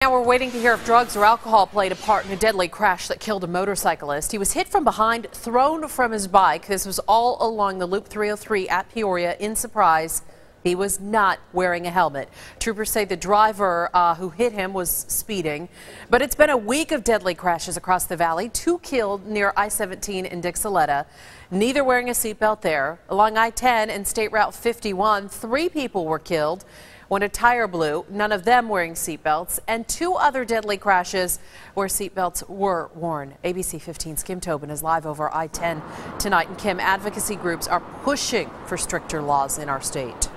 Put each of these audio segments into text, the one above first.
Now we're waiting to hear if drugs or alcohol played a part in a deadly crash that killed a motorcyclist. He was hit from behind, thrown from his bike. This was all along the Loop 303 at Peoria. In Surprise, he was not wearing a helmet. Troopers say the driver who hit him was speeding. But it's been a week of deadly crashes across the valley. 2 killed near I-17 in Dixoletta. Neither wearing a seatbelt there. Along I-10 and State Route 51, 3 people were killed when a tire blew, none of them wearing seatbelts, and 2 other deadly crashes where seatbelts were worn. ABC 15's Kim Tobin is live over I-10 tonight. And Kim, advocacy groups are pushing for stricter laws in our state.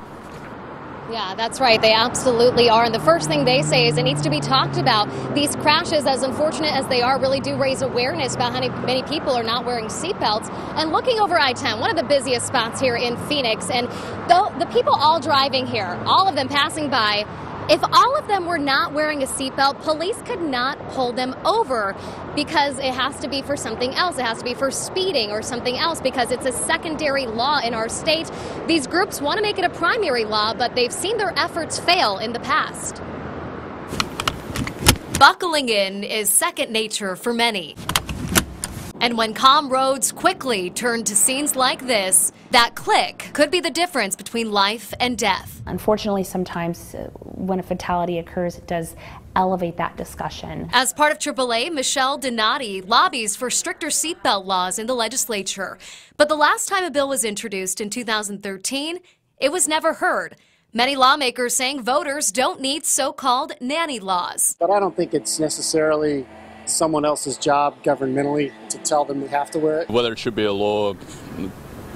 Yeah, that's right. They absolutely are. And the first thing they say is it needs to be talked about. These crashes, as unfortunate as they are, really do raise awareness about how many people are not wearing seatbelts. And looking over I-10, one of the busiest spots here in Phoenix, and the people all driving here, all of them passing by, if all of them were not wearing a seatbelt, police could not pull them over because it has to be for something else. It has to be for speeding or something else because it's a secondary law in our state. These groups want to make it a primary law, but they've seen their efforts fail in the past. Buckling in is second nature for many. And when calm roads quickly turn to scenes like this, that click could be the difference between life and death. Unfortunately, sometimes when a fatality occurs, it does elevate that discussion. As part of AAA, Michelle Donati lobbies for stricter seatbelt laws in the legislature. But the last time a bill was introduced in 2013, it was never heard. Many lawmakers saying voters don't need so-called nanny laws. But I don't think it's necessarily someone else's job governmentally to tell them they have to wear it. Whether it should be a law,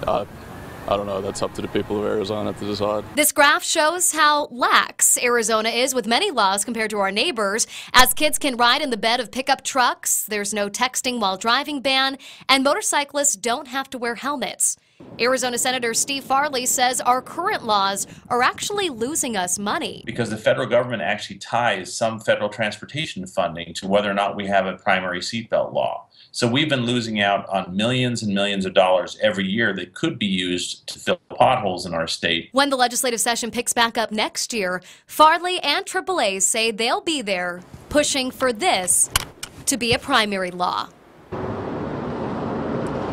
I don't know. That's up to the people of Arizona to decide. This graph shows how lax Arizona is with many laws compared to our neighbors. As kids can ride in the bed of pickup trucks, there's no texting while driving ban, and motorcyclists don't have to wear helmets. Arizona Senator Steve Farley says our current laws are actually losing us money. Because the federal government actually ties some federal transportation funding to whether or not we have a primary seatbelt law. So we've been losing out on millions and millions of dollars every year that could be used to fill potholes in our state. When the legislative session picks back up next year, Farley and AAA say they'll be there pushing for this to be a primary law.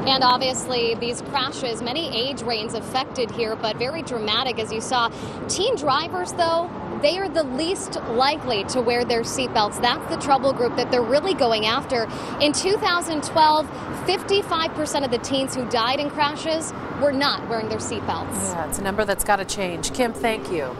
And obviously, these crashes, many age ranges affected here, but very dramatic, as you saw. Teen drivers, though, they are the least likely to wear their seatbelts. That's the trouble group that they're really going after. In 2012, 55% of the teens who died in crashes were not wearing their seatbelts. Yeah, it's a number that's got to change. Kim, thank you.